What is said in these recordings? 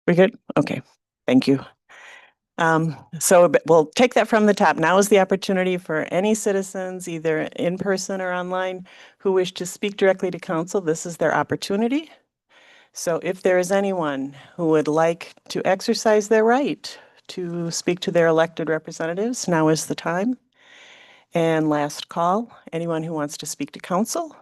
We good? Okay, thank you. So we'll take that from the top. Now is the opportunity for any citizens, either in person or online, who wish to speak directly to council. This is their opportunity. So if there is anyone who would like to exercise their right to speak to their elected representatives, now is the time. And last call, anyone who wants to speak to council.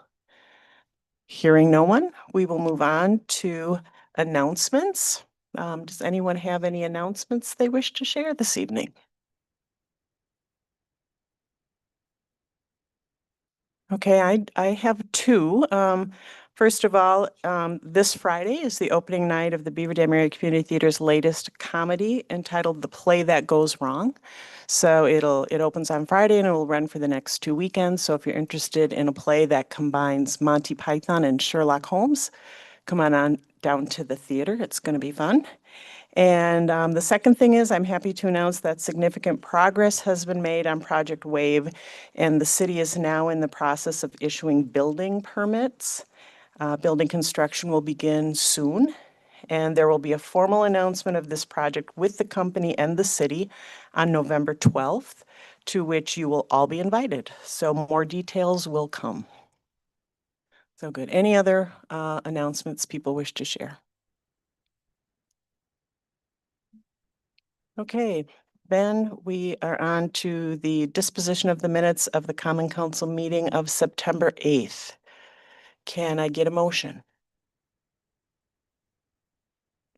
Hearing no one, we will move on to announcements. Does anyone have any announcements they wish to share this evening? Okay, I have two. First of all, this Friday is the opening night of the Beaver Dam Area Community Theater's latest comedy entitled The Play That Goes Wrong. So it opens on Friday and it will run for the next 2 weekends. So if you're interested in a play that combines Monty Python and Sherlock Holmes, come on down to the theater. It's going to be fun. And the second thing is I'm happy to announce that significant progress has been made on Project WAVE, and the city is now in the process of issuing building permits. Building construction will begin soon, and there will be a formal announcement of this project with the company and the city on November 12th, to which you will all be invited. So more details will come. So good. Any other announcements people wish to share? Okay, then we are on to the disposition of the minutes of the Common Council meeting of September 8th. Can I get a motion?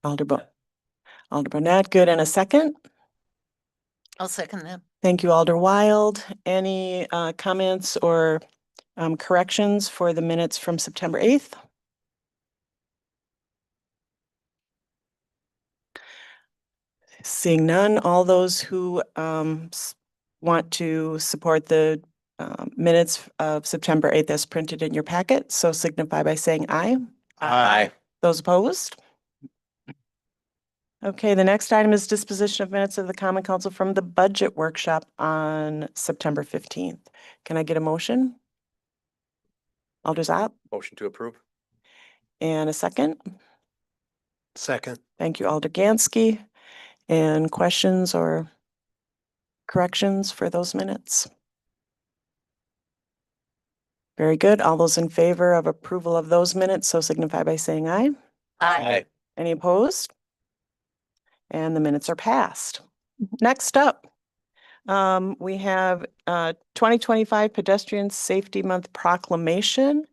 Alder Burnett, good. And a second? I'll second that. Thank you, Alder Wild. Any comments or corrections for the minutes from September 8th? Seeing none, all those who want to support the minutes of September 8th as printed in your packet, so signify by saying aye. Aye. Those opposed? Okay, the next item is disposition of minutes of the Common Council from the budget workshop on September 15th. Can I get a motion? Alder Zopp, Motion to approve. and a second? Second. Thank you, Alder Gansky. And questions or corrections for those minutes? Very good. All those in favor of approval of those minutes, so signify by saying aye. Aye. Any opposed? And the minutes are passed. Next up, we have 2025 Pedestrian Safety Month proclamation,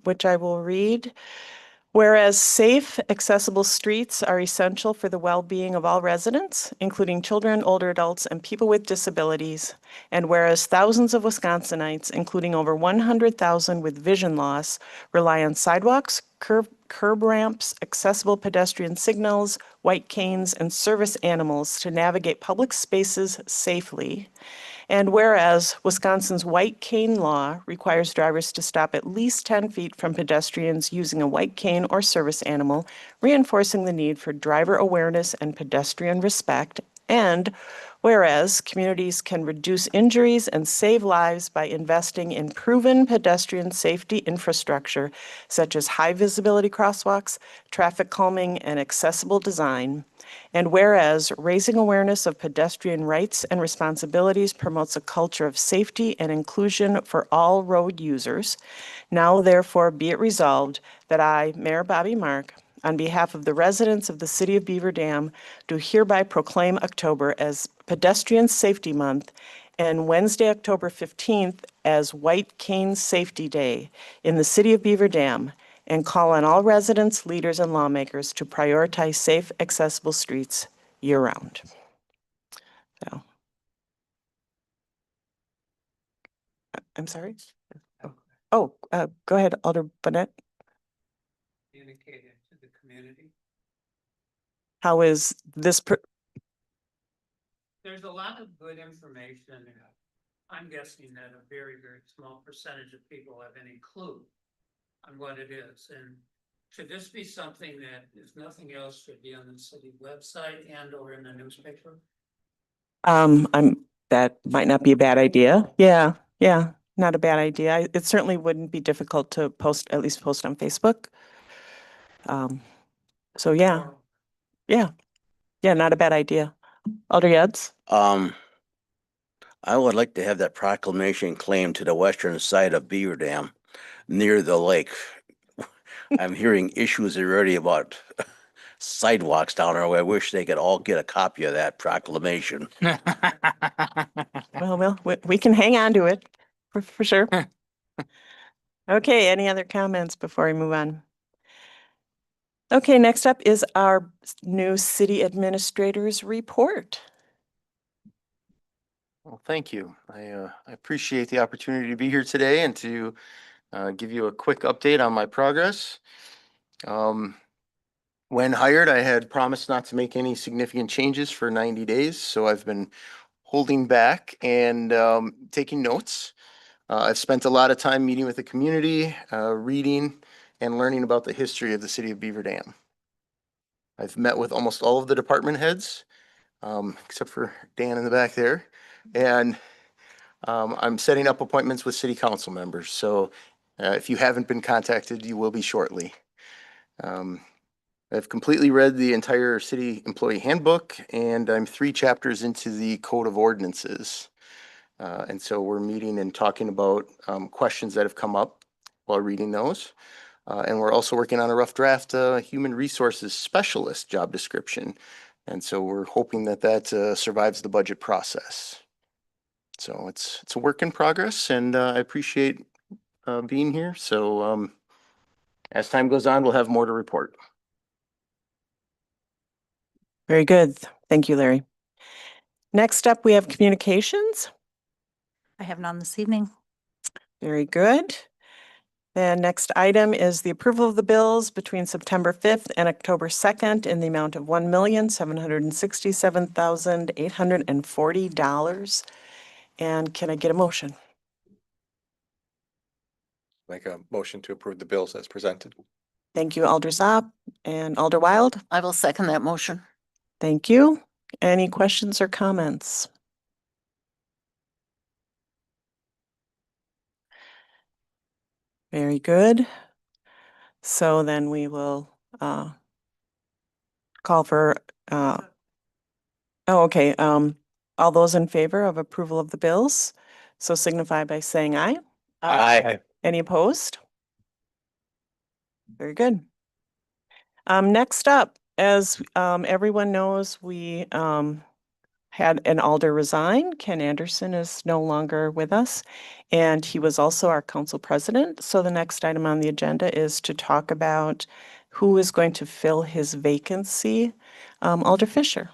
which I will read. Whereas safe, accessible streets are essential for the well-being of all residents, including children, older adults, and people with disabilities, and whereas thousands of Wisconsinites, including over 100,000 with vision loss, rely on sidewalks, curb ramps, accessible pedestrian signals, white canes, and service animals to navigate public spaces safely. And whereas Wisconsin's white cane law requires drivers to stop at least 10 feet from pedestrians using a white cane or service animal, reinforcing the need for driver awareness and pedestrian respect. And whereas communities can reduce injuries and save lives by investing in proven pedestrian safety infrastructure, such as high visibility crosswalks, traffic calming, and accessible design. And whereas raising awareness of pedestrian rights and responsibilities promotes a culture of safety and inclusion for all road users, now therefore be it resolved that I, Mayor Bobby Mark, on behalf of the residents of the City of Beaver Dam, do hereby proclaim October as Pedestrian Safety Month and Wednesday, October 15th as White Cane Safety Day in the City of Beaver Dam, and call on all residents, leaders, and lawmakers to prioritize safe, accessible streets year-round. So, I'm sorry? Oh, go ahead, Alder Burnett. Communicated to the community. How is this? There's a lot of good information. I'm guessing that a very, very small percentage of people have any clue on what it is. And should this be something that, if nothing else, should be on the city website and or in the newspaper? That might not be a bad idea. Yeah, not a bad idea. It certainly wouldn't be difficult to post, at least post on Facebook. So yeah. Yeah. Yeah, not a bad idea. Alder Yads? I would like to have that proclamation claimed to the western side of Beaver Dam near the lake. I'm hearing issues already about sidewalks down there. I wish they could all get a copy of that proclamation. Well, we can hang on to it for sure. Okay, any other comments before we move on? Okay, next up is our new city administrator's report. Well, thank you. I appreciate the opportunity to be here today and to give you a quick update on my progress. When hired, I had promised not to make any significant changes for 90 days, so I've been holding back and taking notes. I've spent a lot of time meeting with the community, reading and learning about the history of the city of Beaver Dam. I've met with almost all of the department heads, except for Dan in the back there. And I'm setting up appointments with city council members. So if you haven't been contacted, you will be shortly. I've completely read the entire city employee handbook, and I'm 3 chapters into the code of ordinances. And so we're meeting and talking about questions that have come up while reading those. And we're also working on a rough draft human resources specialist job description. And so we're hoping that that survives the budget process. So it's a work in progress, and I appreciate being here. So as time goes on, we'll have more to report. Very good. Thank you, Larry. Next up, we have communications. I have none this evening. Very good. The next item is the approval of the bills between September 5th and October 2nd in the amount of $1,767,840. And can I get a motion? Make a motion to approve the bills as presented. Thank you, Alder Zopp and Alder Wild. I will second that motion. Thank you. Any questions or comments? Very good. So then we will call for okay. All those in favor of approval of the bills, so signify by saying aye. Aye. Any opposed? Very good. Next up, as everyone knows, we had an alder resign. Ken Anderson is no longer with us, and he was also our council president. So the next item on the agenda is to talk about who is going to fill his vacancy. Alder Fisher.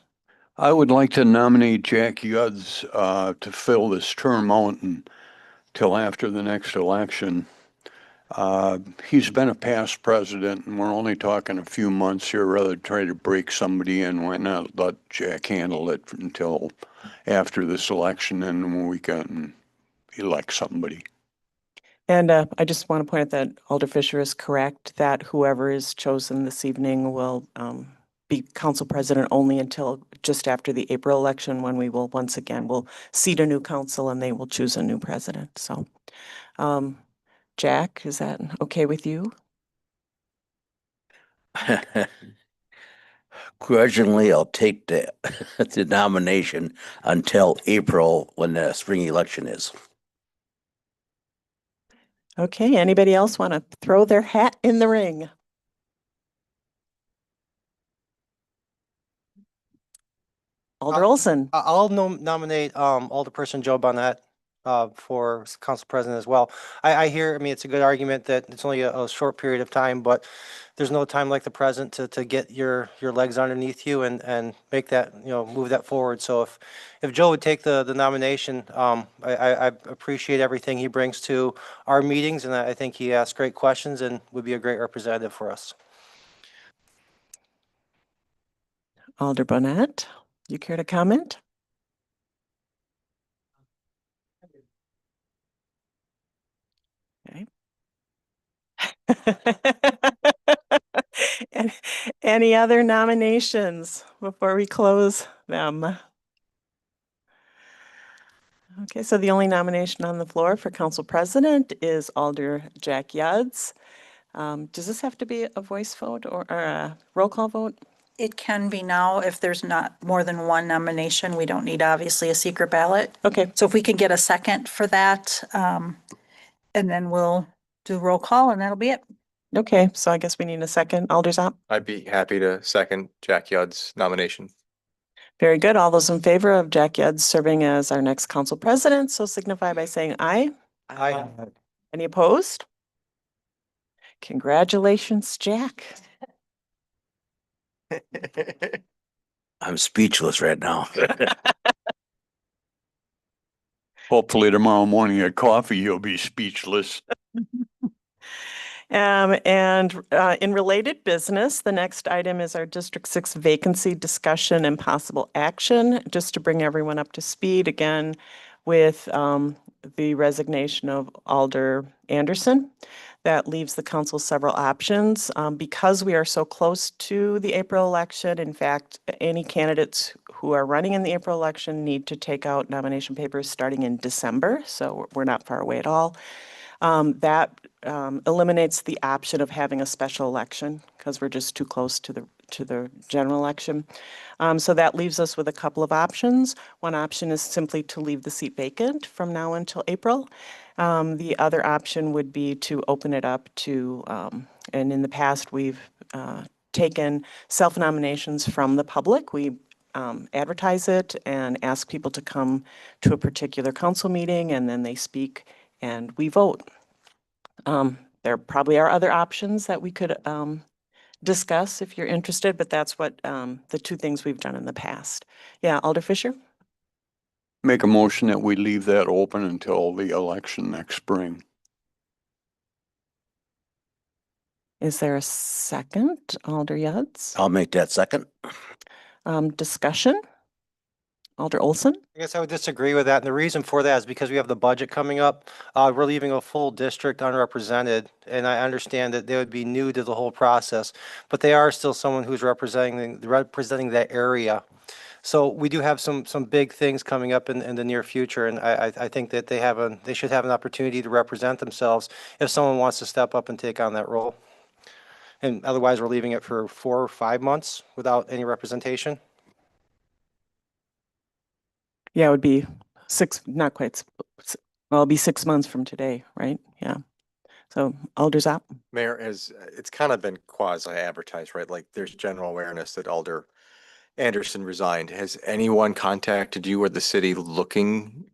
I would like to nominate Jack Yuds to fill this term out until after the next election. He's been a past president, and we're only talking a few months here. Rather try to break somebody in, why not let Jack handle it until after this election, and then we can elect somebody. And I just want to point out that Alder Fisher is correct that whoever is chosen this evening will be council president only until just after the April election, when we will once again will seat a new council and they will choose a new president. So, Jack, is that okay with you? Grudgingly, I'll take the the nomination until April when the spring election is. Okay, anybody else want to throw their hat in the ring? Alder Olson. I'll nominate Alderperson Joe Bonnet for council president as well. I hear, I mean, it's a good argument that it's only a short period of time, but there's no time like the present to get your legs underneath you and make that, you know, move that forward. So if Joe would take the nomination, I appreciate everything he brings to our meetings, and I think he asks great questions and would be a great representative for us. Alder Bonnet, you care to comment? Okay. Any other nominations before we close them? Okay, so the only nomination on the floor for council president is Alder Jack Yuds. Does this have to be a voice vote or a roll call vote? It can be now if there's not more than one nomination. We don't need obviously a secret ballot. Okay, So if we can get a second for that, and then we'll do roll call and that'll be it. okay, so I guess we need a second. Aldersop? I'd be happy to second Jack Yudd's nomination. Very good. All those in favor of Jack Yudd serving as our next council president, so signify by saying aye. Aye. Any opposed? Congratulations, Jack. I'm speechless right now. Hopefully tomorrow morning at coffee, you'll be speechless. In related business, the next item is our District 6 vacancy discussion and possible action, just to bring everyone up to speed again with the resignation of Alder Anderson. That leaves the council several options. Because we are so close to the April election, in fact, any candidates who are running in the April election need to take out nomination papers starting in December, so we're not far away at all. That eliminates the option of having a special election because we're just too close to the general election. So that leaves us with a couple of options. One option is simply to leave the seat vacant from now until April. The other option would be to open it up to, and in the past, we've taken self-nominations from the public. We advertise it and ask people to come to a particular council meeting, and then they speak and we vote. There probably are other options that we could discuss if you're interested, but that's what the two things we've done in the past. Yeah, Alder Fisher? Make a motion that we leave that open until the election next spring. Is there a second? Alder Yudds? I'll make that second. Discussion? Alder Olson? I guess I would disagree with that. And the reason for that is because we have the budget coming up. We're leaving a full district unrepresented. And I understand that they would be new to the whole process, but they are still someone who's representing that area. So we do have some big things coming up in the near future. And I think that they should have an opportunity to represent themselves if someone wants to step up and take on that role. And otherwise, we're leaving it for 4 or 5 months without any representation. Yeah, it would be not quite, well, it'll be 6 months from today, right? Yeah. So Alder Zopp? Mayor, it's kind of been quasi advertised, right? Like there's general awareness that Alder Anderson resigned. Has anyone contacted you or the city looking,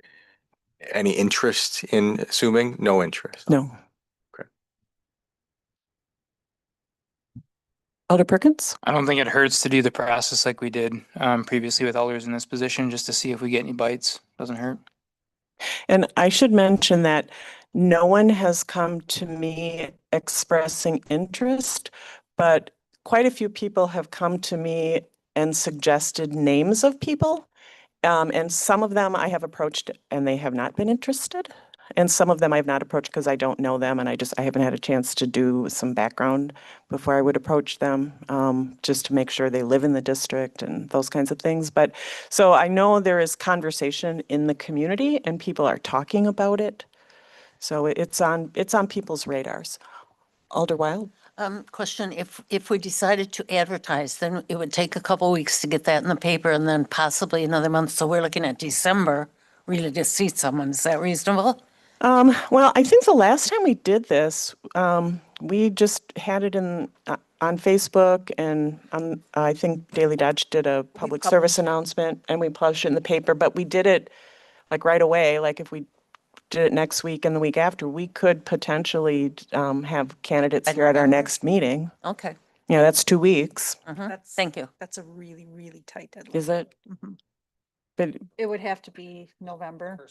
any interest in assuming? No interest. No. Okay. Alder Perkins? I don't think it hurts to do the process like we did previously with elders in this position, just to see if we get any bites. Doesn't hurt. And I should mention that no one has come to me expressing interest, but quite a few people have come to me and suggested names of people. And some of them I have approached and they have not been interested. And some of them I have not approached because I don't know them and I haven't had a chance to do some background before I would approach them, just to make sure they live in the district and those kinds of things. But so I know there is conversation in the community and people are talking about it. So it's on people's radars. Alder Wild? Question, if we decided to advertise, then it would take a couple weeks to get that in the paper and then possibly another month. So we're looking at December really to see someone. Is that reasonable? Well, I think the last time we did this, we just had it on Facebook and I think Daily Dodge did a public service announcement and we published it in the paper, but we did it like right away. Like if we did it next week and the week after, we could potentially have candidates here at our next meeting. Okay. Yeah, that's 2 weeks. Thank you. That's a really, really tight deadline. Is it? Mhm. But, It would have to be November.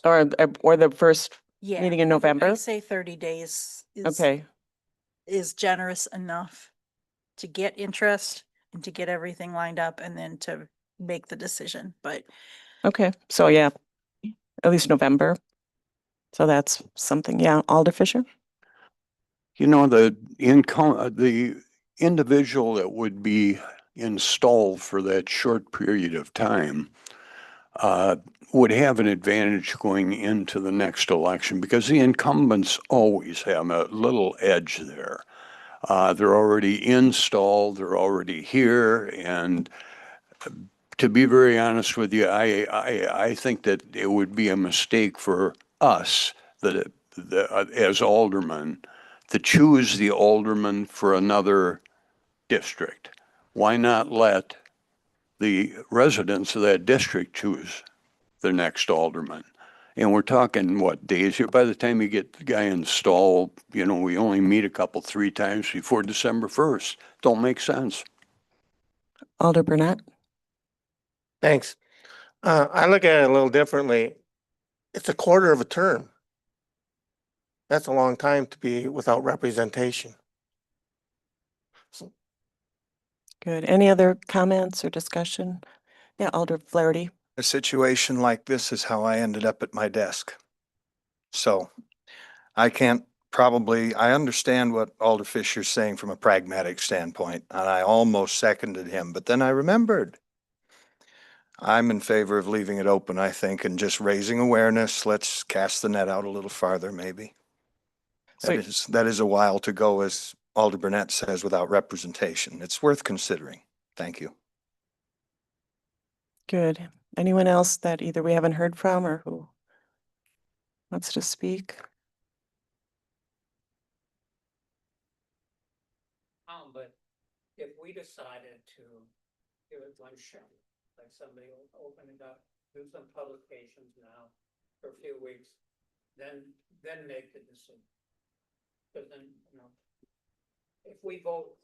or the first Yeah. meeting in I November? say 30 days Okay. is generous enough to get interest and to get everything lined up and then to make the decision. But Okay. So yeah, at least November. So that's something. Yeah. Alder Fisher? You know, the individual that would be installed for that short period of time would have an advantage going into the next election because the incumbents always have a little edge there. They're already installed, they're already here, and to be very honest with you, I think that it would be a mistake for us, as aldermen, to choose the alderman for another district. Why not let the residents of that district choose the next alderman? And we're talking, what, days here? By the time you get the guy installed, we only meet a couple, 3 times before December 1st. Don't make sense. Alder Burnett? Thanks. I look at it a little differently. It's a quarter of a term. That's a long time to be without representation. Good. Any other comments or discussion? Yeah, Alder Flaherty. A situation like this is how I ended up at my desk. So I understand what Alder Fisher's saying from a pragmatic standpoint, and I almost seconded him, but then I remembered. I'm in favor of leaving it open, I think, and just raising awareness. Let's cast the net out a little farther, maybe. So- That is a while to go, as Alder Burnett says, without representation. It's worth considering. Thank you. Good. Anyone else that either we haven't heard from or who wants to speak? But if we decided to give it one shot, like somebody will open it up, do some publications now for a few weeks, then make the decision. But then, if we vote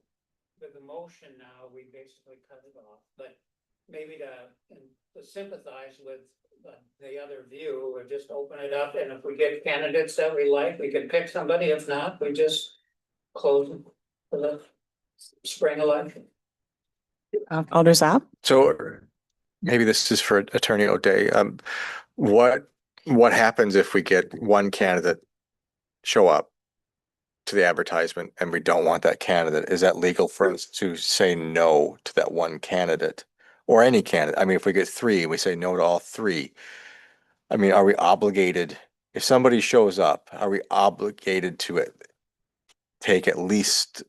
with the motion now, we basically cut it off, but maybe to sympathize with the other view, or just open it up, and if we get candidates that we like, we can pick somebody. If not, we just close it for the spring election. Alder Zopp? So maybe this is for Attorney O'Day. What happens if we get one candidate show up to the advertisement and we don't want that candidate? Is that legal for us to say no to that one candidate or any candidate? I mean, if we get 3, we say no to all 3. I mean, are we obligated, if somebody shows up, are we obligated to take at least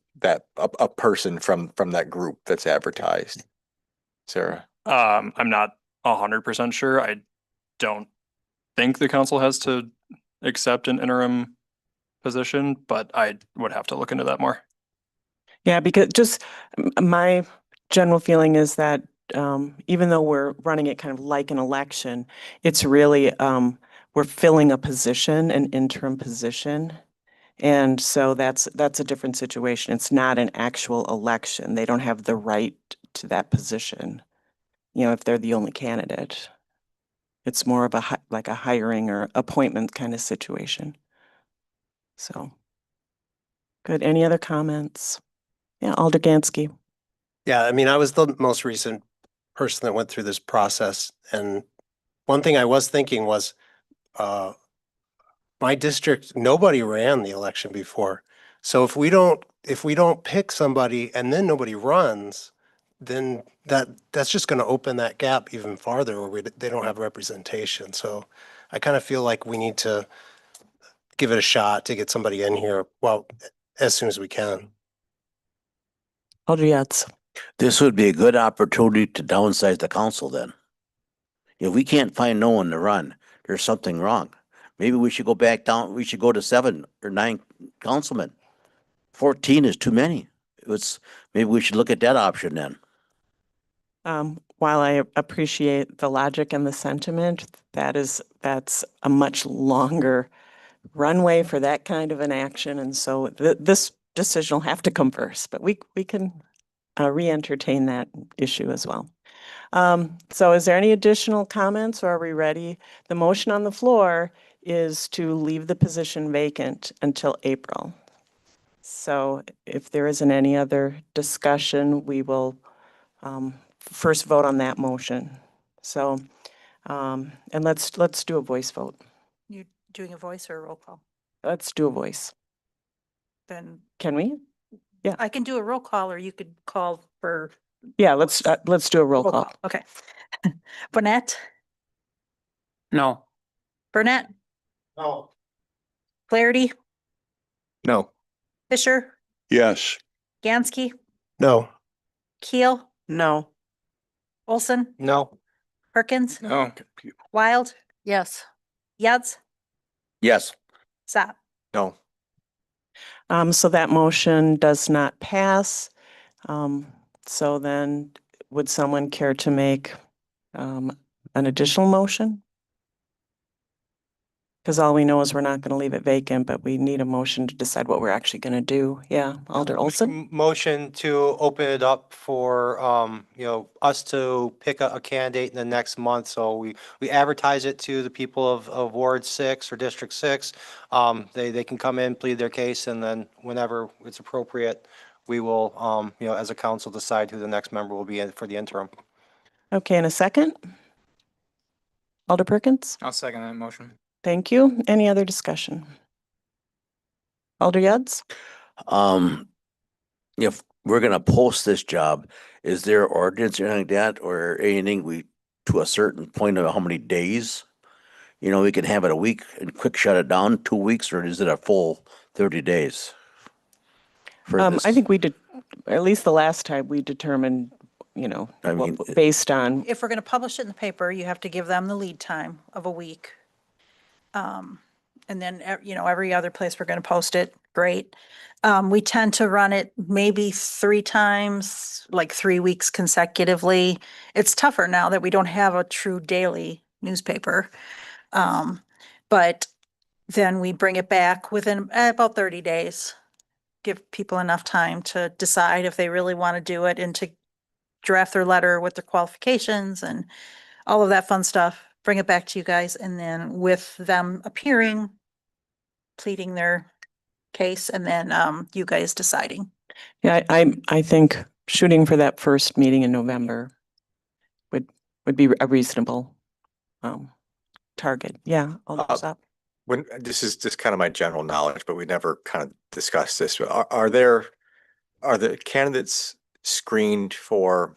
a person from that group that's advertised? Sarah? I'm not 100% sure. I don't think the council has to accept an interim position, but I would have to look into that more. Yeah, because just my general feeling is that even though we're running it kind of like an election, it's really, we're filling a position, an interim position. And so that's a different situation. It's not an actual election. They don't have the right to that position, if they're the only candidate. It's more of like a hiring or appointment kind of situation. So, good. Any other comments? Yeah, Alder Gansky. Yeah, I mean, I was the most recent person that went through this process. And one thing I was thinking was, my district, nobody ran the election before. So if we don't pick somebody and then nobody runs, then that's just going to open that gap even farther where they don't have representation. So I kind of feel like we need to give it a shot to get somebody in here, well, as soon as we can. Alder Yates. This would be a good opportunity to downsize the council then. If we can't find no one to run, there's something wrong. Maybe we should go back down, we should go to 7 or 9 councilmen. 14 is too many. Maybe we should look at that option then. While I appreciate the logic and the sentiment, that's a much longer runway for that kind of an action. And so this decision will have to come first, but we can re-entertain that issue as well. So is there any additional comments, or are we ready? The motion on the floor is to leave the position vacant until April. So if there isn't any other discussion, we will first vote on that motion. So, and let's do a voice vote. You doing a voice or a roll call? Let's do a voice. Then Can we? I can do a roll call, or you could call for Yeah, let's do a roll call. Okay. Burnett, No. Burnett, No. Flaherty, No. Fisher, Yes. Gansky, No. Keel, No. Olson, No. Perkins, No. Wild, Yes. Yads, Yes. Zap. No. So that motion does not pass. So then would someone care to make an additional motion? Because all we know is we're not going to leave it vacant, but we need a motion to decide what we're actually going to do. Yeah, Alder Olson? Motion to open it up for, us to pick a candidate in the next month. So we advertise it to the people of Ward 6 or District 6. They can come in, plead their case, and then whenever it's appropriate, we will, as a council, decide who the next member will be in for the interim. Okay, in a second. Alder Perkins? I'll second that motion. Thank you. Any other discussion? Alder Yads? If we're gonna post this job, is there ordinance or anything like that, or anything to a certain point of how many days? We can have it a week and quick shut it down, 2 weeks, or is it a full 30 days? For I this? think we did, at least the last time we determined, I mean, based on, If we're going to publish it in the paper, you have to give them the lead time of a week. And then, every other place we're going to post it, great. We tend to run it maybe 3 times, like 3 weeks consecutively. It's tougher now that we don't have a true daily newspaper. But then we bring it back within about 30 days. Give people enough time to decide if they really want to do it and to draft their letter with their qualifications and all of that fun stuff. Bring it back to you guys, and then with them appearing, pleading their case, and then you guys deciding. yeah, I think shooting for that first meeting in November would be a reasonable target. Yeah, Alder Zap. When, this is just kind of my general knowledge, but we never kind of discussed this. Are the candidates screened for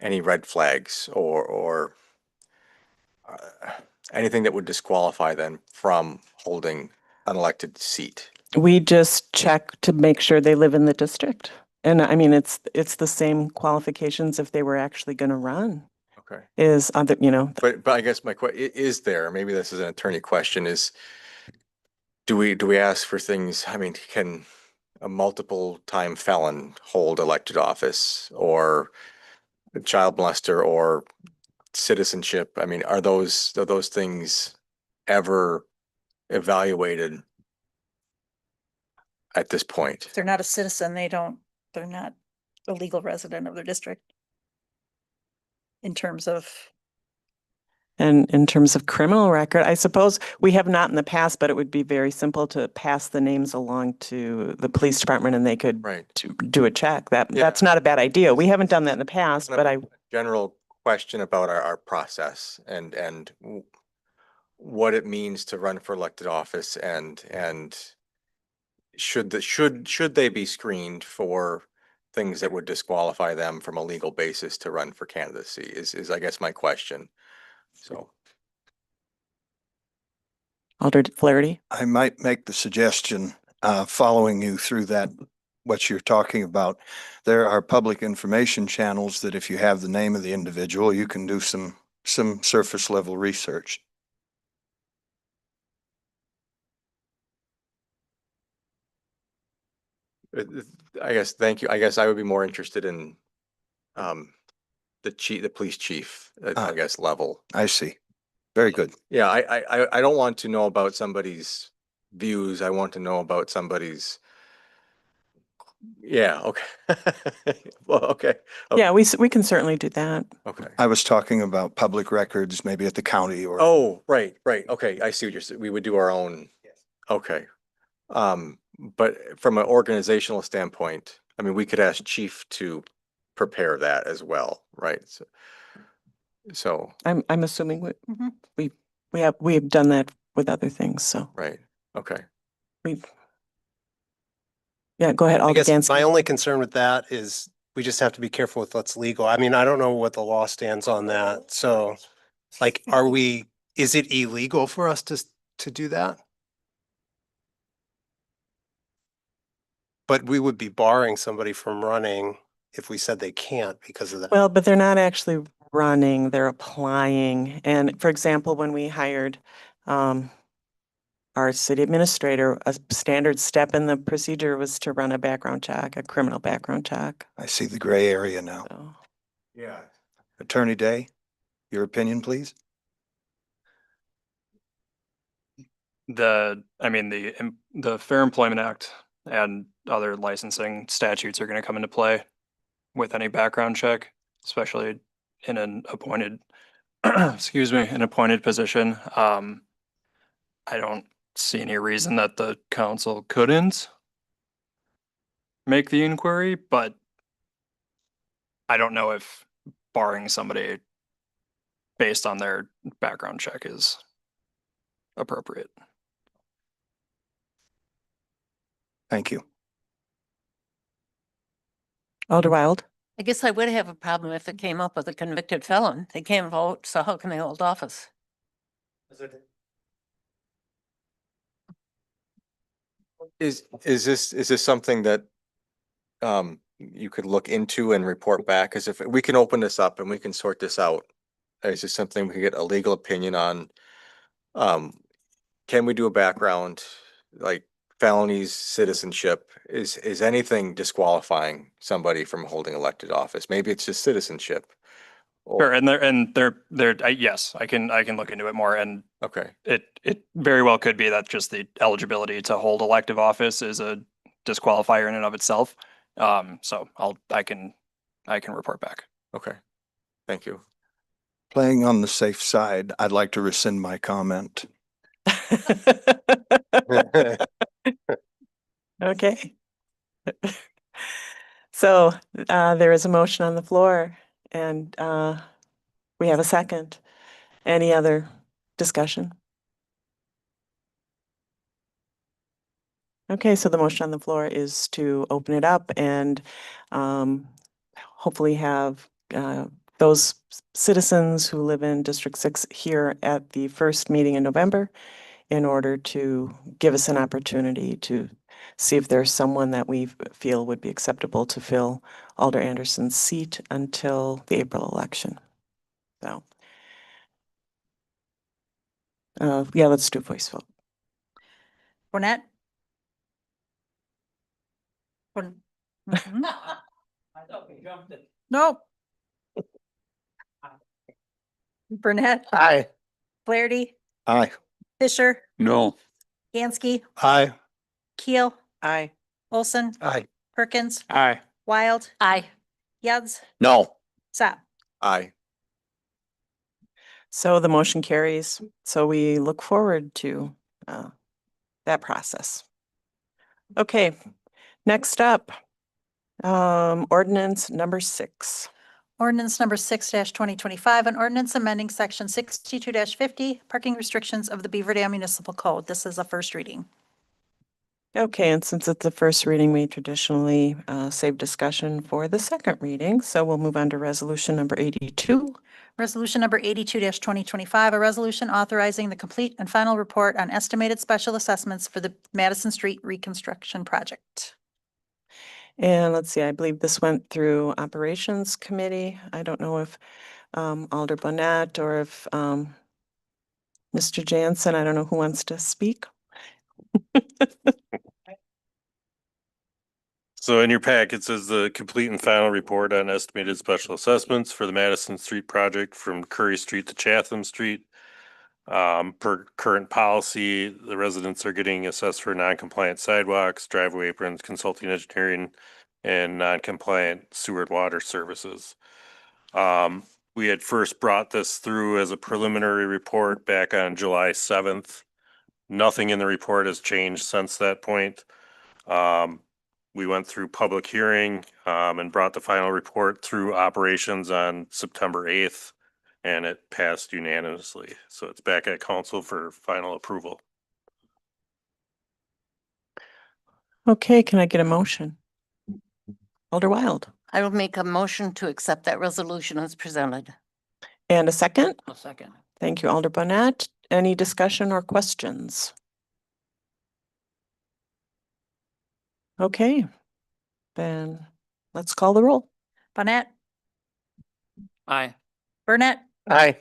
any red flags or anything that would disqualify them from holding an elected seat? We just check to make sure they live in the district. And I mean, it's the same qualifications if they were actually going to run Okay. is on the, But I guess my is there, maybe this is an attorney question, is do we ask for things, I mean, can a multiple time felon hold elected office, or a child molester, or citizenship? I mean, are those things ever evaluated at this point? If they're not a citizen, they're not a legal resident of their district. In terms of, and in terms of criminal record, I suppose we have not in the past, but it would be very simple to pass the names along to the police department and they could Right. do a check. Yeah. That's not a bad idea. We haven't done that in the past, but General question about our process and what it means to run for elected office, and should they be screened for things that would disqualify them from a legal basis to run for candidacy is I guess my question. So. Alder Flaherty. I might make the suggestion, following you through that, what you're talking about. There are public information channels that if you have the name of the individual, you can do some surface level research. I guess, thank you. I guess I would be more interested in the police chief, I guess, level. I see. Very good. Yeah, I don't want to know about somebody's views. I want to know about somebody's. Yeah, okay. Well, okay. Yeah, we can certainly do that. Okay. I was talking about public records, maybe at the county or. Oh, right. Okay, I see what you're saying. We would do our own. Okay. But from an organizational standpoint, I mean, we could ask chief to prepare that as well, right? So. I'm assuming Mhm. we have done that with other things, so. Right, okay. Yeah, go ahead, I Alder guess Gansky. my only concern with that is we just have to be careful with what's legal. I mean, I don't know what the law stands on that. So like, is it illegal for us to do that? but we would be barring somebody from running if we said they can't because of that. Well, but they're not actually running, they're applying. And for example, when we hired our city administrator, a standard step in the procedure was to run a background check, a criminal background check. I see the gray area now. So, Yeah. Attorney Day, your opinion, please? The Fair Employment Act and other licensing statutes are gonna come into play with any background check, especially in an appointed, excuse me, an appointed position. I don't see any reason that the council couldn't make the inquiry, but I don't know if barring somebody based on their background check is appropriate. Thank you. Alder Wild? I guess I would have a problem if it came up with a convicted felon. They can't vote, so how can they hold office? Is this something that you could look into and report back? Cause if we can open this up and we can sort this out, is this something we can get a legal opinion on? Can we do a background, like felonies, citizenship? Is anything disqualifying somebody from holding elected office? Maybe it's just citizenship. Sure, yes, I can look into it more, and Okay, it very well could be that just the eligibility to hold elective office is a disqualifier in and of itself. So I can report back. okay. Thank you. Playing on the safe side, I'd like to rescind my comment. Okay. So there is a motion on the floor and we have a second. Any other discussion? Okay, so the motion on the floor is to open it up and hopefully have those citizens who live in District 6 here at the first meeting in November in order to give us an opportunity to see if there's someone that we feel would be acceptable to fill Alder Anderson's seat until the April election. So, yeah, let's do voice vote. Burnett? Mhm. Nope. Burnett, Aye. Flaherty, Aye. Fisher, No. Gansky, Aye. Keel, Aye. Olson, Aye. Perkins, Aye. Wild, Aye. Yads, No. Sapp. Aye. So the motion carries. So we look forward to that process. Okay, next up, ordinance number 6. Ordinance number 6-2025, an ordinance amending section 62-50, parking restrictions of the Beaver Dam Municipal Code. This is a first reading. Okay, and since it's the first reading, we traditionally save discussion for the second reading. So we'll move on to resolution number 82. Resolution number 82-2025, a resolution authorizing the complete and final report on estimated special assessments for the Madison Street reconstruction project. And let's see, I believe this went through Operations Committee. I don't know if Alder Bonnet or if Mr. Jansen, I don't know who wants to speak. So in your packet says the complete and final report on estimated special assessments for the Madison Street project from Curry Street to Chatham Street. Per current policy, the residents are getting assessed for non-compliant sidewalks, driveway aprons, consulting engineering, and non-compliant sewer and water services. We had first brought this through as a preliminary report back on July 7th. Nothing in the report has changed since that point. We went through public hearing and brought the final report through operations on September 8th, and it passed unanimously. So it's back at council for final approval. Okay, can I get a motion? Alder Wild. I will make a motion to accept that resolution as presented. And a second? A second. Thank you, Alder Bonnet. Any discussion or questions? Okay, Then let's call the roll. Bonnet, Aye. Burnett, Aye.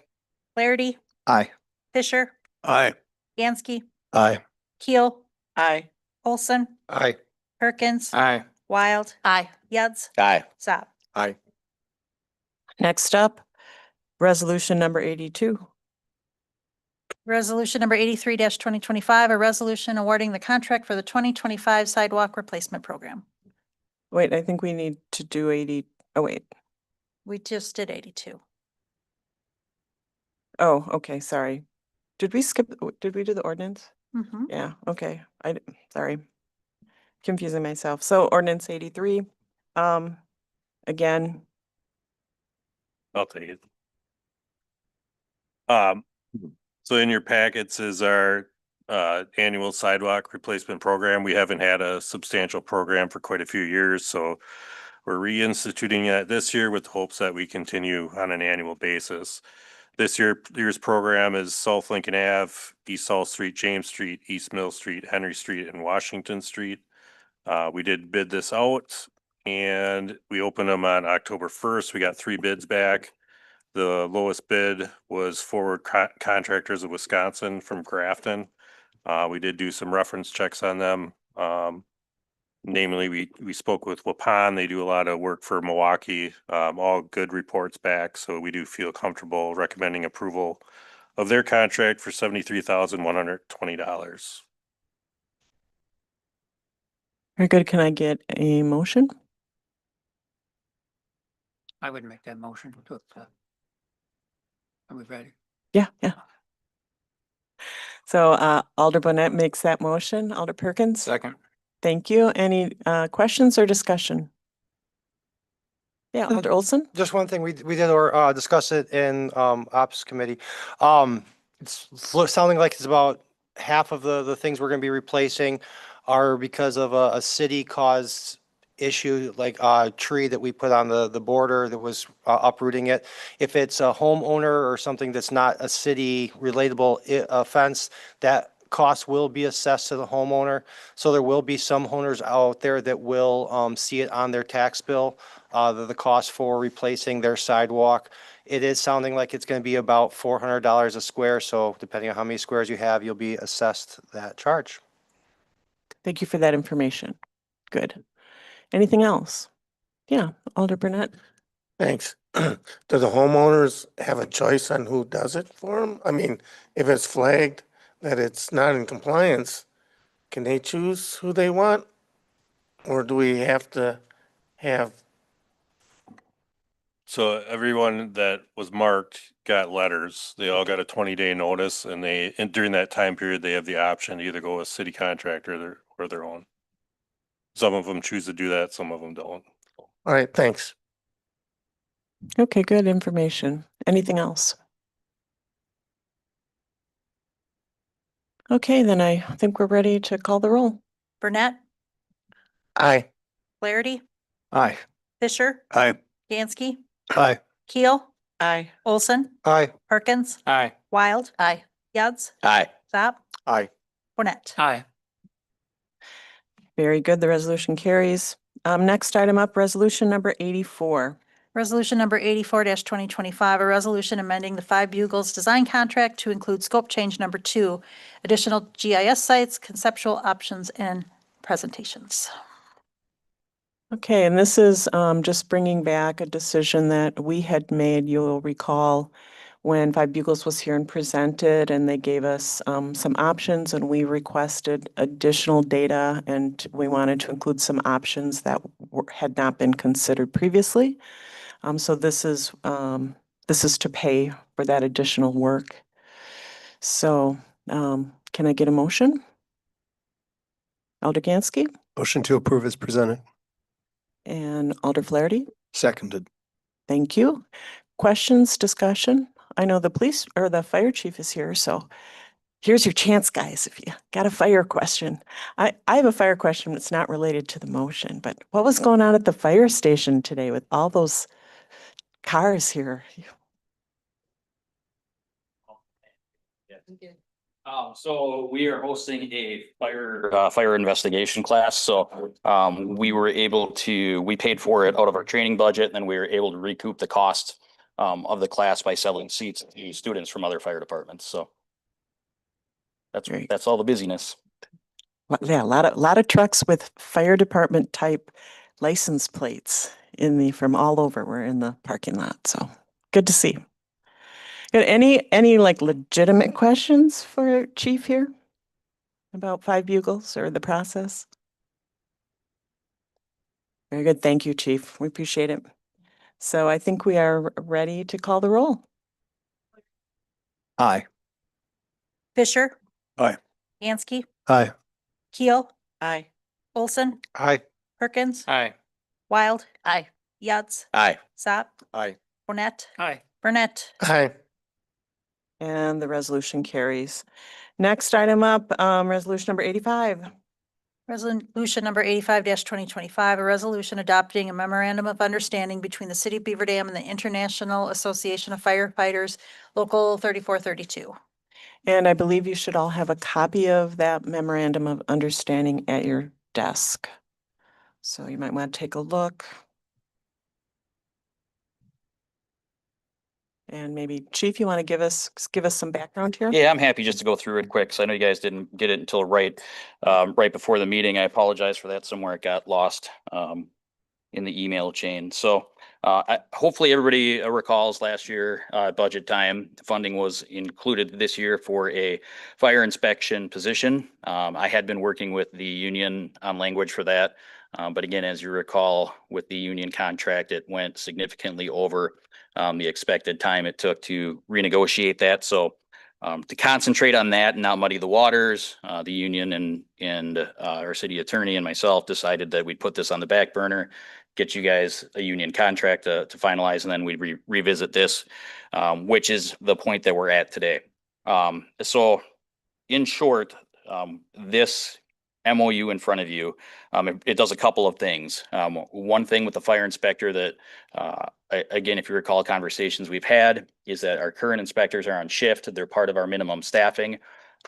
Flaherty, Aye. Fisher, Aye. Gansky, Aye. Keel, Aye. Olson, Aye. Perkins, Aye. Wild, Aye. Yads, Aye. Zap. Aye. Next up, resolution number 82. Resolution number 83 2025, a resolution awarding the contract for the 2025 sidewalk replacement program. Wait, I think we need to do 80. Oh, wait. We just did 82. Oh, okay, sorry. Did we skip, did we do the ordinance? Mhm. Yeah, okay. Sorry. Confusing myself. So ordinance 83, again, I'll take it. So in your packets is our annual sidewalk replacement program. We haven't had a substantial program for quite a few years, so we're reinstituting it this year with hopes that we continue on an annual basis. This year's program is South Lincoln Ave, East South Street, James Street, East Mill Street, Henry Street, and Washington Street. We did bid this out and we opened them on October 1st. We got 3 bids back. The lowest bid was Forward Contractors of Wisconsin from Grafton. We did do some reference checks on them. Namely, we spoke with Waupun. They do a lot of work for Milwaukee. All good reports back. So we do feel comfortable recommending approval of their contract for $73,120. very good. Can I get a motion? I would make that motion to accept. Are we ready? Yeah, yeah. So Alder Bonnet makes that motion. Alder Perkins? Second. Thank you. Any questions or discussion? Yeah, Alder Olson? Just one thing, we did discuss it in Ops Committee. It's sounding like it's about half of the things we're gonna be replacing are because of a city caused issue, like a tree that we put on the border that was uprooting it. If it's a homeowner or something that's not a city relatable offense, that cost will be assessed to the homeowner. So there will be some owners out there that will see it on their tax bill, the cost for replacing their sidewalk. It is sounding like it's going to be about $400 a square. So depending on how many squares you have, you'll be assessed that charge. Thank you for that information. Good. Anything else? Yeah, Alder Burnett? Thanks. Do the homeowners have a choice on who does it for them? I mean, if it's flagged that it's not in compliance, can they choose who they want? Or do we have to have, So everyone that was marked got letters. They all got a 20-day notice and during that time period, they have the option to either go with city contractor or their own. Some of them choose to do that, some of them don't. all right, thanks. Okay, good information. Anything else? Okay, then I think we're ready to call the roll. Burnett, Aye. Flaherty, Aye. Fisher, Aye. Gansky, Aye. Keel, Aye. Olson, Aye. Perkins, Aye. Wild, Aye. Yads, Aye. Zap, Aye. Burnett. Aye. Very good. The resolution carries. Next item up, resolution number 84. Resolution number 84 2025, a resolution amending the Five Bugles design contract to include scope change number 2, additional GIS sites, conceptual options, and presentations. Okay, and this is just bringing back a decision that we had made, you'll recall, when Five Bugles was here and presented, and they gave us some options, and we requested additional data, and we wanted to include some options that had not been considered previously. So this is to pay for that additional work. So can I get a motion? Alder Gansky Motion to approve is presented. and Alder Flaherty? Seconded. Thank you. Questions, discussion? I know the police or the fire chief is here, so here's your chance, guys, if you got a fire question. I have a fire question that's not related to the motion, but what was going on at the fire station today with all those cars here? So we are hosting a fire investigation class. So, we paid for it out of our training budget, and then we were able to recoup the cost of the class by selling seats to students from other fire departments. So Great. that's all the busyness. Yeah, a lot of trucks with fire department type license plates from all over were in the parking lot. So good to see. Got any like legitimate questions for Chief here about Five Bugles or the process? Very good. Thank you, Chief. We appreciate it. So I think we are ready to call the roll. Aye. Fisher. Aye. Ansky. Aye. Keel. Aye. Olson. Aye. Perkins. Aye. Wild. Aye. Yads. Aye. Sop. Aye. Cornett. Aye. Burnett. Aye. And the resolution carries. Next item up, resolution number 85. Resolution number 85-2025, a resolution adopting a memorandum of understanding between the City of Beaver Dam and the International Association of Firefighters, Local 3432. And I believe you should all have a copy of that memorandum of understanding at your desk. So you might want to take a look. And maybe Chief, you want to give us some background here? Yeah, I'm happy just to go through it quick, because I know you guys didn't get it until right before the meeting. I apologize for that. Somewhere it got lost in the email chain. So hopefully everybody recalls last year budget time, funding was included this year for a fire inspection position. I had been working with the union on language for that. But again, as you recall, with the union contract, it went significantly over the expected time it took to renegotiate that. So to concentrate on that and not muddy the waters, the union and our city attorney and myself decided that we'd put this on the back burner, get you guys a union contract to finalize, and then we'd revisit this, which is the point that we're at today. So in short, this MOU in front of you, it does a couple of things. One thing with the fire inspector that, again, if you recall conversations we've had, is that our current inspectors are on shift. They're part of our minimum staffing.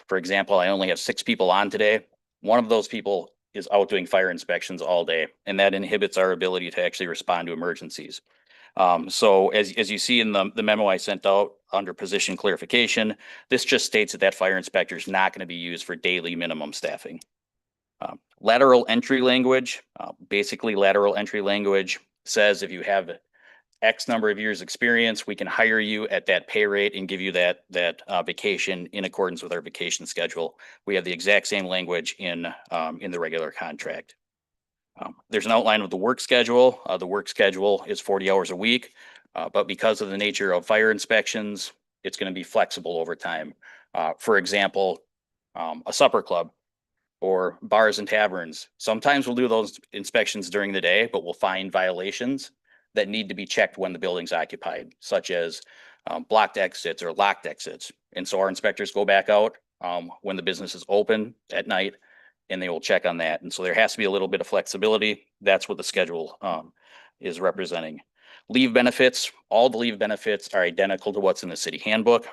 For example, I only have 6 people on today. One of those people is out doing fire inspections all day, and that inhibits our ability to actually respond to emergencies. So as you see in the memo I sent out under position clarification, this just states that fire inspector is not going to be used for daily minimum staffing. Lateral entry language, basically lateral entry language says if you have X number of years experience, we can hire you at that pay rate and give you that vacation in accordance with our vacation schedule. We have the exact same language in the regular contract. There's an outline of the work schedule. The work schedule is 40 hours a week, but because of the nature of fire inspections, it's going to be flexible over time. For example, a supper club or bars and taverns. Sometimes we'll do those inspections during the day, but we'll find violations that need to be checked when the building's occupied, such as blocked exits or locked exits. And so our inspectors go back out when the business is open at night, and they will check on that. And so there has to be a little bit of flexibility. That's what the schedule is representing. Leave benefits, all the leave benefits are identical to what's in the city handbook.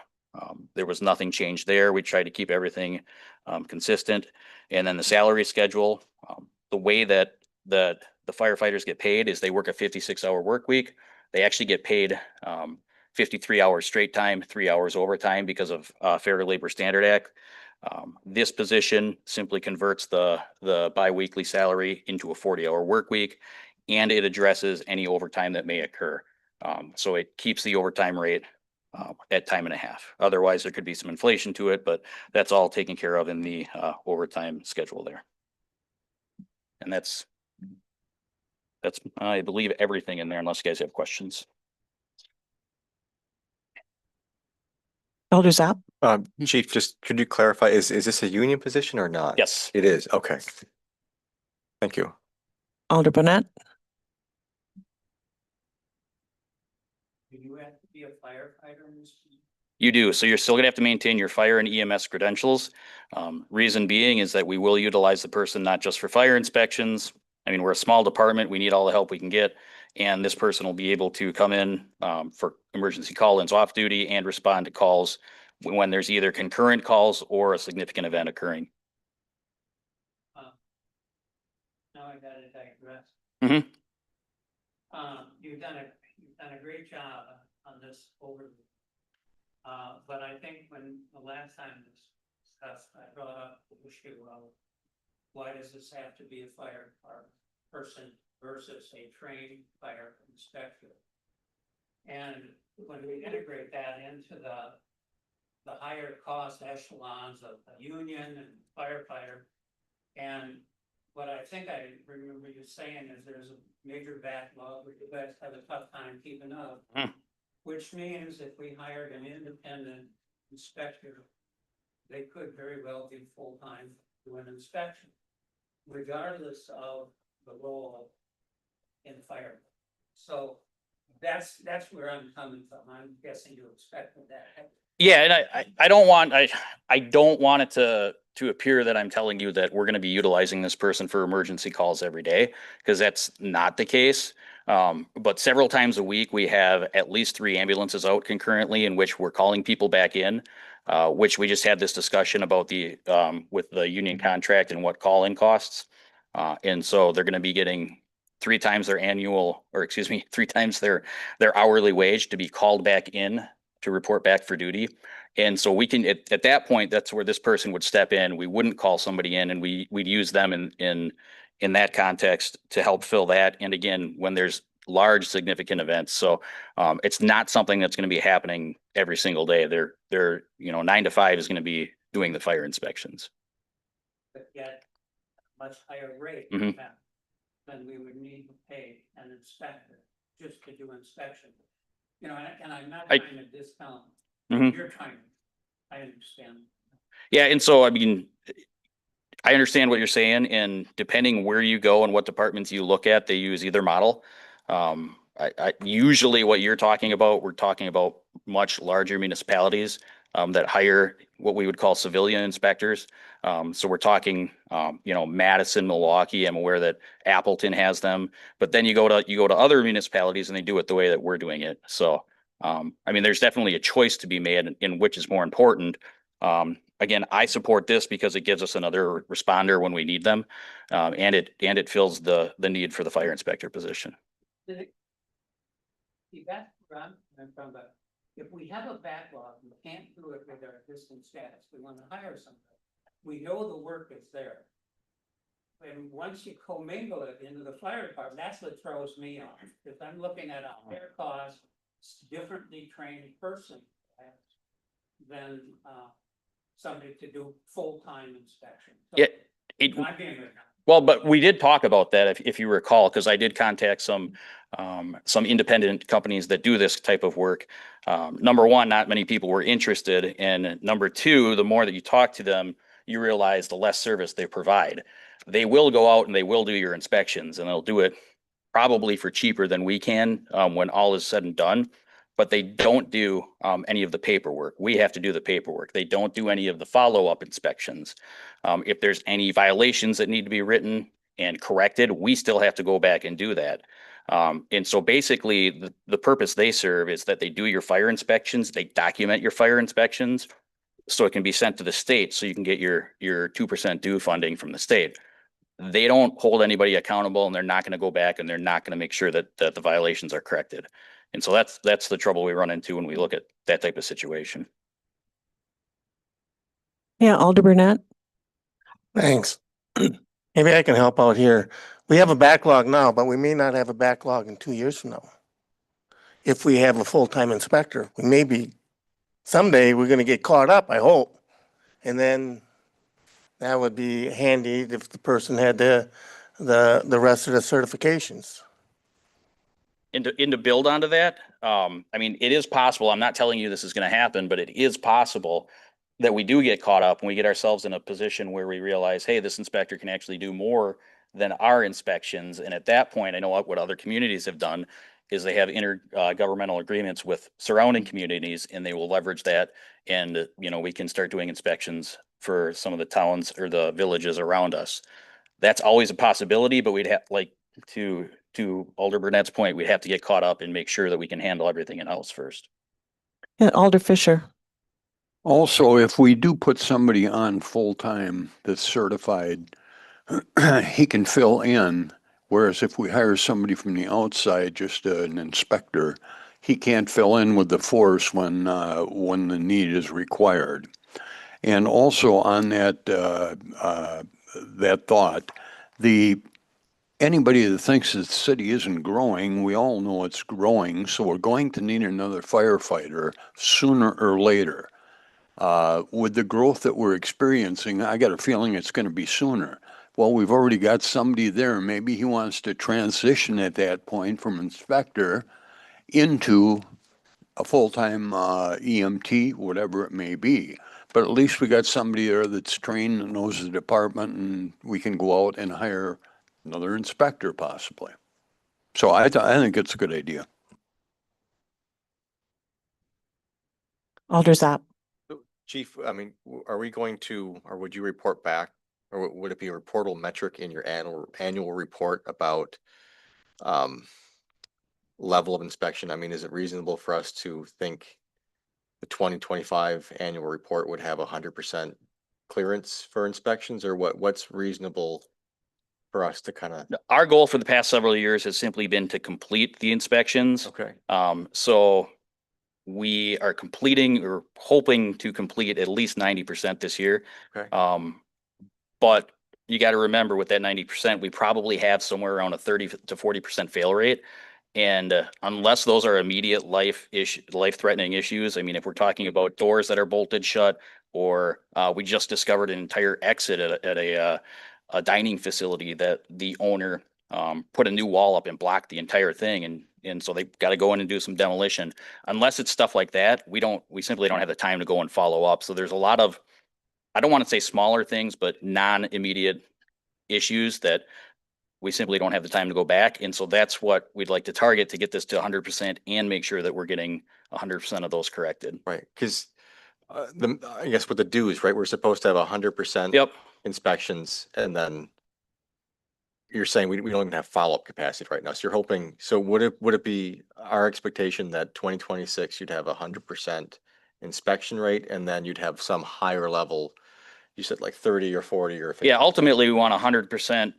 There was nothing changed there. We tried to keep everything consistent. And then the salary schedule, the way that the firefighters get paid is they work a 56-hour work week. They actually get paid 53 hours straight time, 3 hours overtime because of Fair Labor Standard Act. This position simply converts the biweekly salary into a 40-hour work week, and it addresses any overtime that may occur. So it keeps the overtime rate at time and a half. Otherwise, there could be some inflation to it, but that's all taken care of in the overtime schedule there. And that's I believe everything in there, unless you guys have questions. Elder Zap? Chief, just could you clarify, is this a union position or not? Yes. It is, okay. Thank you. Alder Burnett? Do you have to be a firefighter in this? You do. So you're still gonna have to maintain your fire and EMS credentials. Reason being is that we will utilize the person not just for fire inspections. I mean, we're a small department. We need all the help we can get. And this person will be able to come in for emergency call-ins off duty and respond to calls when there's either concurrent calls or a significant event occurring. Now I gotta digress. Mhm. You've done a great job on this overview. But I think when the last time this discussed, I brought up the issue of why does this have to be a fire department person versus a trained fire inspector? And when we integrate that into the higher cost echelons of the union and firefighter, and what I think I remember you saying is there's a major backlog, where you guys have a tough time keeping up. Which means if we hired an independent inspector, they could very well be full-time doing inspection, regardless of the role in fire. So that's where I'm coming from. I'm guessing you expected that. Yeah, and I don't want it to appear that I'm telling you that we're gonna be utilizing this person for emergency calls every day, because that's not the case. But several times a week, we have at least 3 ambulances out concurrently in which we're calling people back in, which we just had this discussion about with the union contract and what call-in costs. And so they're gonna be getting 3 times their annual, or excuse me, 3 times their hourly wage to be called back in to report back for duty. And so we can, at that point, that's where this person would step in. We wouldn't call somebody in, and we'd use them in that context to help fill that. And again, when there's large significant events. So it's not something that's going to be happening every single day. They're 9 to 5 is going to be doing the fire inspections. But yet, much higher rate than we would need to pay an inspector just to do inspection. And I'm not trying to discount. You're trying, I understand. Yeah, and so, I mean, I understand what you're saying, and depending where you go and what departments you look at, they use either model. Usually what you're talking about, we're talking about much larger municipalities that hire what we would call civilian inspectors. So we're talking, Madison, Milwaukee. I'm aware that Appleton has them, but then you go to other municipalities and they do it the way that we're doing it. So, I mean, there's definitely a choice to be made in which is more important. Again, I support this because it gives us another responder when we need them, and it fills the need for the fire inspector position. See, that's where I'm from, but if we have a backlog, we can't do it with our existing status, we want to hire somebody. We know the work is there. And once you commingle it into the fire department, that's what throws me off, because I'm looking at a higher cost, differently trained person than somebody to do full-time inspection. So I'm being very well, but we did talk about that, if you recall, because I did contact some independent companies that do this type of work. Number one, not many people were interested, and number two, the more that you talk to them, you realize the less service they provide. They will go out and they will do your inspections, and they'll do it probably for cheaper than we can when all is said and done. But they don't do any of the paperwork. We have to do the paperwork. They don't do any of the follow-up inspections. If there's any violations that need to be written and corrected, we still have to go back and do that. And so basically the purpose they serve is that they do your fire inspections, they document your fire inspections, so it can be sent to the state so you can get your 2% due funding from the state. They don't hold anybody accountable, and they're not going to go back and they're not going to make sure that the violations are corrected. And so that's the trouble we run into when we look at that type of situation. Yeah, Alder Burnett. Thanks. Maybe I can help out here. We have a backlog now, but we may not have a backlog in 2 years from now. If we have a full-time inspector, we may be, someday we're gonna get caught up, I hope. And then that would be handy if the person had the rest of the certifications. And to build onto that, I mean, it is possible. I'm not telling you this is going to happen, but it is possible that we do get caught up and we get ourselves in a position where we realize, hey, this inspector can actually do more than our inspections. And at that point, I know what other communities have done is they have intergovernmental agreements with surrounding communities, and they will leverage that. And, we can start doing inspections for some of the towns or the villages around us. That's always a possibility, but we'd have, like, to Alder Burnett's point, we'd have to get caught up and make sure that we can handle everything in-house first. Yeah, Alder Fisher. Also, if we do put somebody on full-time that's certified, he can fill in. Whereas if we hire somebody from the outside, just an inspector, he can't fill in with the force when the need is required. And also on that that thought, anybody that thinks that the city isn't growing, we all know it's growing, so we're going to need another firefighter sooner or later. With the growth that we're experiencing, I got a feeling it's going to be sooner. Well, we've already got somebody there. Maybe he wants to transition at that point from inspector into a full-time EMT, whatever it may be. But at least we got somebody there that's trained and knows the department, and we can go out and hire another inspector possibly. So I think it's a good idea. Alder Zap. Chief, I mean, are we going to, or would you report back, or would it be a reportable metric in your annual report about level of inspection? I mean, is it reasonable for us to think the 2025 annual report would have 100% clearance for inspections, or what's reasonable for us to kind of? Our goal for the past several years has simply been to complete the inspections. Okay. So we are we're hoping to complete at least 90% this year. Okay. But you got to remember with that 90%, we probably have somewhere around a 30 to 40% fail rate. And unless those are immediate life-threatening issues, I mean, if we're talking about doors that are bolted shut, or we just discovered an entire exit at a dining facility that the owner put a new wall up and blocked the entire thing, and so they got to go in and do some demolition. Unless it's stuff like that, we simply don't have the time to go and follow up. So there's a lot of, I don't want to say smaller things, but non-immediate issues that we simply don't have the time to go back. And so that's what we'd like to target, to get this to 100% and make sure that we're getting 100% of those corrected. Right, because I guess with the dues, right, we're supposed to have 100% Yep. inspections, and then you're saying we don't even have follow-up capacity right now. So you're hoping, so would it be our expectation that 2026 you'd have 100% inspection rate, and then you'd have some higher level, you said like 30 or 40 or 50? Yeah, ultimately we want 100%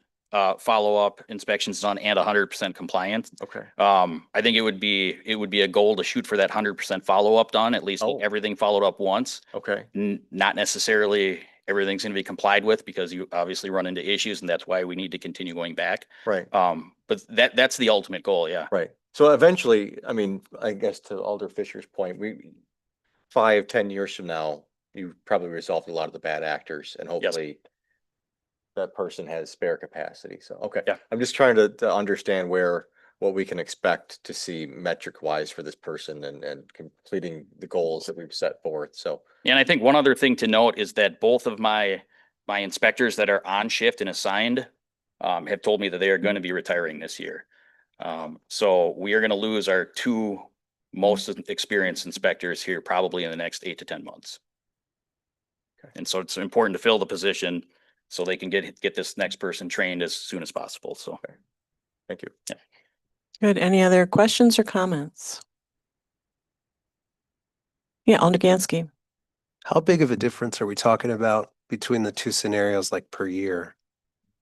follow-up inspections done and 100% compliance. Okay. I think it would be a goal to shoot for that 100% follow-up done, at least everything followed up once. Okay. Not necessarily everything's going to be complied with, because you obviously run into issues, and that's why we need to continue going back. Right. But that's the ultimate goal. Yeah. Right. So eventually, I mean, I guess to Alder Fisher's point, 5-10 years from now, you've probably resolved a lot of the bad actors, and hopefully that person has spare capacity. So, okay. Yeah. I'm just trying to understand what we can expect to see metric wise for this person, and completing the goals that we've set forth. So, And I think one other thing to note is that both of my inspectors that are on shift and assigned have told me that they are going to be retiring this year. So we are going to lose our two most experienced inspectors here probably in the next 8 to 10 months. Okay. And so it's important to fill the position so they can get this next person trained as soon as possible. So, okay. Thank you. Yeah. Good. Any other questions or comments? Yeah, Alder Gansky. How big of a difference are we talking about between the two scenarios, like per year?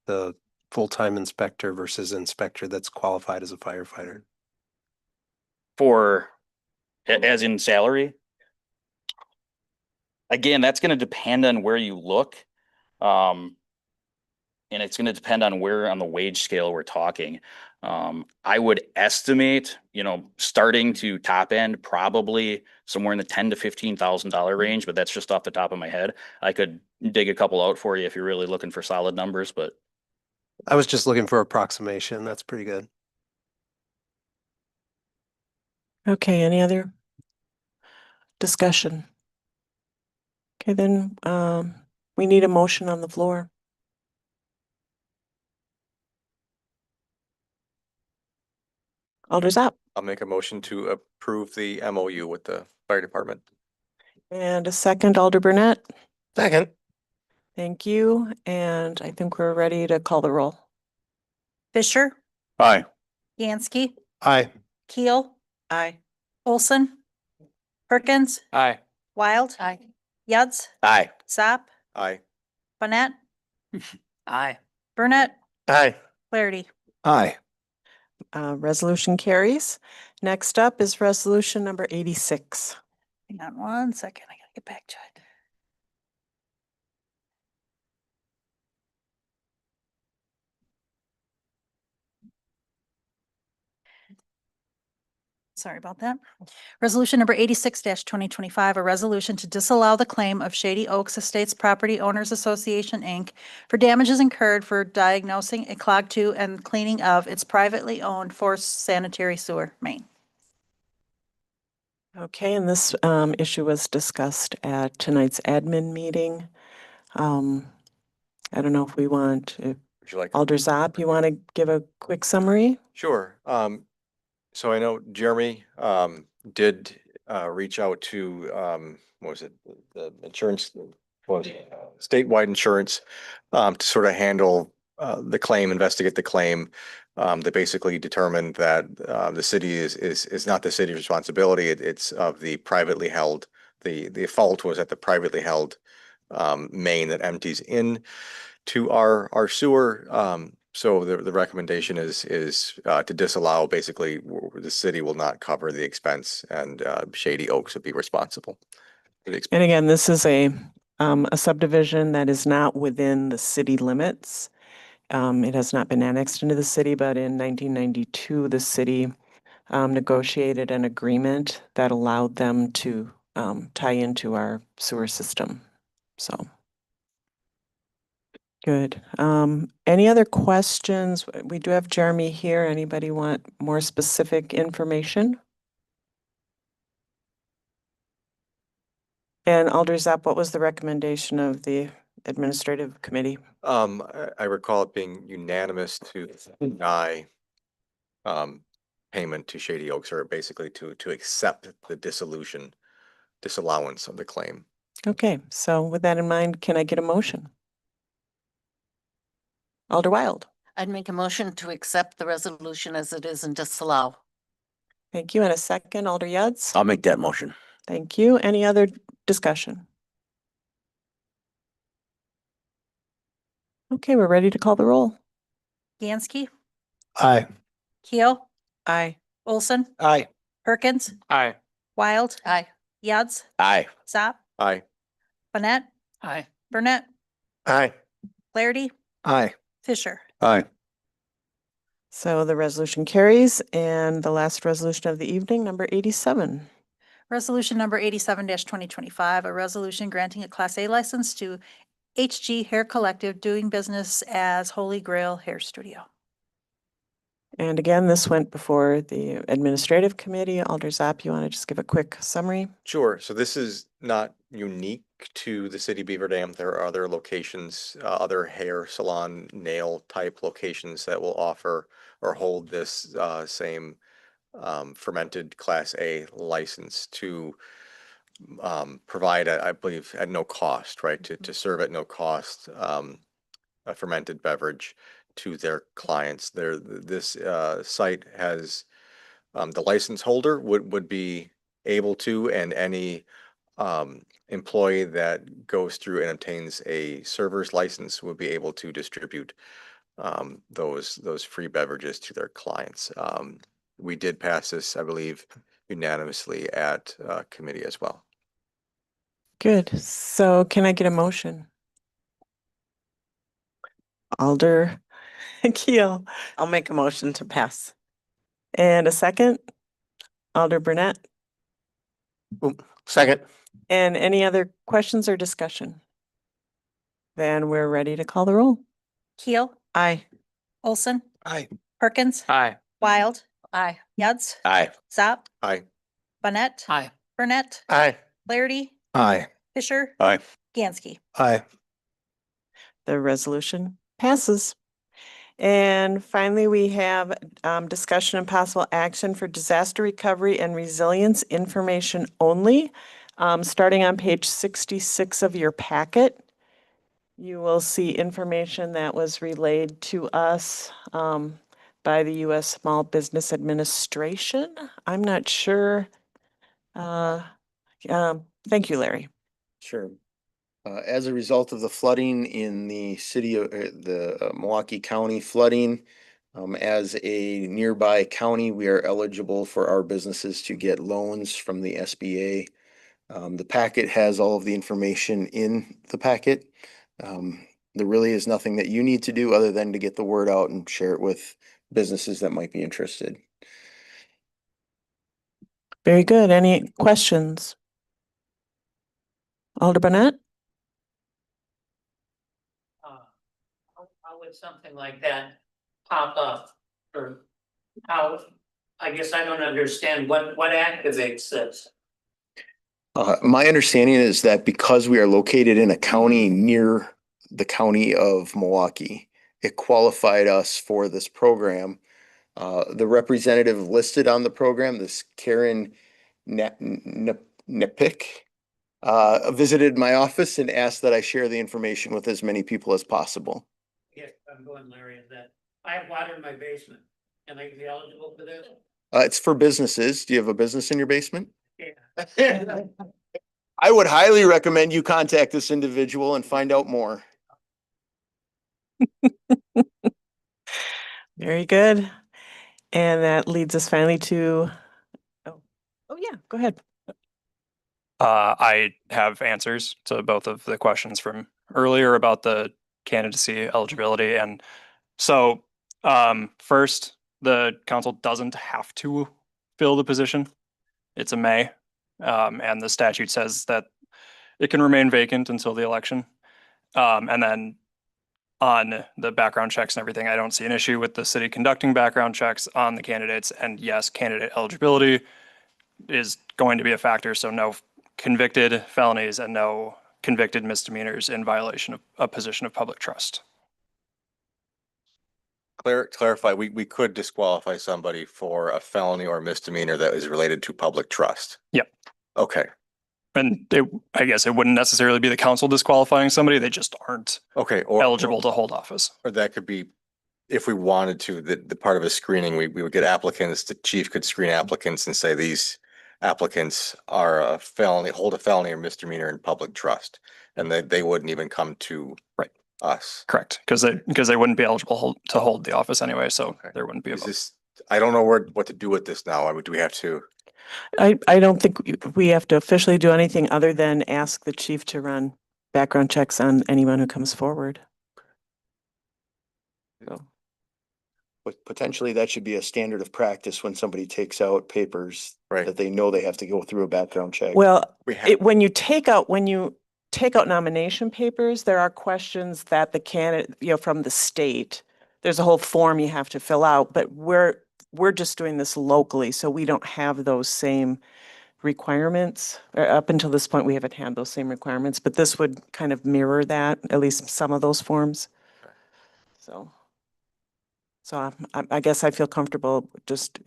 The full-time inspector versus inspector that's qualified as a firefighter? As in salary? Again, that's going to depend on where you look. And it's going to depend on where on the wage scale we're talking. I would estimate, starting to top end, probably somewhere in the $10,000 to $15,000 range, but that's just off the top of my head. I could dig a couple out for you if you're really looking for solid numbers, but. I was just looking for approximation. That's pretty good. Okay, any other discussion? Okay, then we need a motion on the floor. Alder Zap. I'll make a motion to approve the MOU with the fire department. And a second, Alder Burnett. Second. Thank you. And I think we're ready to call the roll. Fisher, Aye. Yansky, Aye. Keel, Aye. Olson, Perkins, Aye. Wild. Aye. Yads, Aye. Zap, Aye. Bonnet, Aye. Burnett, Aye. Flaherty. Aye. Resolution carries. Next up is resolution number 86. Hang on one second. I gotta get back to it. Sorry about that. Resolution number 86 twenty twenty-five, a resolution to disallow the claim of Shady Oaks Estates Property Owners Association, Inc. for damages incurred for diagnosing a clog to and cleaning of its privately owned forced sanitary sewer main. Okay, and this issue was discussed at tonight's admin meeting. I don't know if we want, if Would you like? Alder Zop, you want to give a quick summary? Sure. So I know Jeremy, did, reach out to, what was it, the insurance, what was it, statewide insurance, to sort of handle, the claim, investigate the claim. They basically determined that, the city is not the city's responsibility. It's of the privately held, the fault was at the privately held, main that empties in to our sewer. So the recommendation is to disallow, basically, the city will not cover the expense and Shady Oaks would be responsible for the expense. And again, this is a subdivision that is not within the city limits. It has not been annexed into the city, but in 1992, the city negotiated an agreement that allowed them to tie into our sewer system. So. Good. Any other questions? We do have Jeremy here. Anybody want more specific information? And Alder Zap, what was the recommendation of the administrative committee? I recall it being unanimous to deny payment to Shady Oaks, or basically to accept the disallowance of the claim. Okay, so with that in mind, can I get a motion? Alder Wild. I'd make a motion to accept the resolution as it is and disallow. Thank you. And a second, Alder Yads. I'll make that motion. Thank you. Any other discussion? Okay, we're ready to call the roll. Gansky, Aye. Keel, Aye. Olson, Aye. Perkins, Aye. Wild, Aye. Yads, Aye. Zap, Aye. Bonnet, Aye. Burnett, Aye. Flaherty, Aye. Fisher. Aye. So the resolution carries, and the last resolution of the evening, number 87. Resolution number 87 twenty twenty-five, a resolution granting a Class A license to HG Hair Collective doing business as Holy Grail Hair Studio. And again, this went before the administrative committee. Alder Zap, you want to just give a quick summary? Sure. So this is not unique to the city of Beaver Dam. There are other locations, other hair salon, nail type locations that will offer or hold this same fermented Class A license to provide, I believe, at no cost, right? To serve at no cost a fermented beverage to their clients. This site has the license holder would be able to, and any employee that goes through and obtains a server's license would be able to distribute those free beverages to their clients. We did pass this, I believe, unanimously at committee as well. Good. So can I get a motion? Alder Keel. I'll make a motion to pass. And a second? Alder Burnett. Second. And any other questions or discussion? Then we're ready to call the roll. Keel, Aye. Olson, Aye. Perkins, Aye. Wild, Aye. Yads, Aye. Zap, Aye. Bonnet, Aye. Burnett, Aye. Flaherty, Aye. Fisher. Aye. Gansky. Aye. The resolution passes. And finally, we have discussion and possible action for disaster recovery and resilience information only. Starting on page 66 of your packet, you will see information that was relayed to us by the U.S. Small Business Administration. I'm not sure. Thank you, Larry. Sure. As a result of the flooding in the city of, the Milwaukee County flooding, as a nearby county, we are eligible for our businesses to get loans from the SBA. The packet has all of the information in the packet. There really is nothing that you need to do other than to get the word out and share it with businesses that might be interested. Very good. Any questions? Alder Burnett? How would something like that pop up? Or how, I guess I don't understand what activates this. My understanding is that because we are located in a county near the county of Milwaukee, it qualified us for this program. The representative listed on the program, this Karen Nepik, visited my office and asked that I share the information with as many people as possible. Yes, I'm going, Larry, is that I have water in my basement. Can I be eligible for this? It's for businesses. Do you have a business in your basement? Yeah. I would highly recommend you contact this individual and find out more. Very good. And that leads us finally to, oh yeah, go ahead. I have answers to both of the questions from earlier about the candidacy eligibility. And so, first, the council doesn't have to fill the position. It's a may. And the statute says that it can remain vacant until the election. And then on the background checks and everything, I don't see an issue with the city conducting background checks on the candidates. And yes, candidate eligibility is going to be a factor. So no convicted felonies and no convicted misdemeanors in violation of a position of public trust. Clarify, we could disqualify somebody for a felony or misdemeanor that is related to public trust. Yep. Okay. And I guess it wouldn't necessarily be the council disqualifying somebody. They just aren't Okay. eligible to hold office. Or that could be, if we wanted to, the part of a screening, we would get applicants, the chief could screen applicants and say these applicants are a felony, hold a felony or misdemeanor in public trust. And they wouldn't even come to us. Correct. Because they wouldn't be eligible to hold the office anyway. So there wouldn't be a Is vote. this, I don't know what to do with this now. I mean, do we have to? I don't think we have to officially do anything other than ask the chief to run background checks on anyone who comes forward. So, But potentially that should be a standard of practice when somebody takes out papers that they know they have to go through a background check. well, We have, when you take out nomination papers, there are questions that the candidate, from the state, there's a whole form you have to fill out, but we're just doing this locally, so we don't have those same requirements. Up until this point, we haven't had those same requirements, but this would kind of mirror that, at least some of those forms. So I guess I feel comfortable just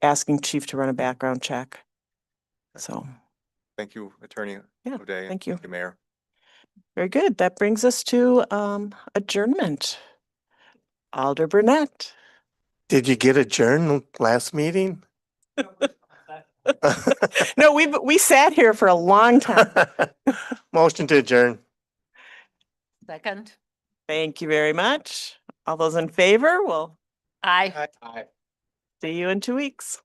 asking chief to run a background check. So, thank you, Attorney Yeah, O'Day. and thank you. Mayor. very good. That brings us to adjournment. Alder Burnett. Did you get adjourned last meeting? No, we sat here for a long time. Motion to adjourn. Second. Thank you very much. All those in favor, we'll Aye. see you in 2 weeks.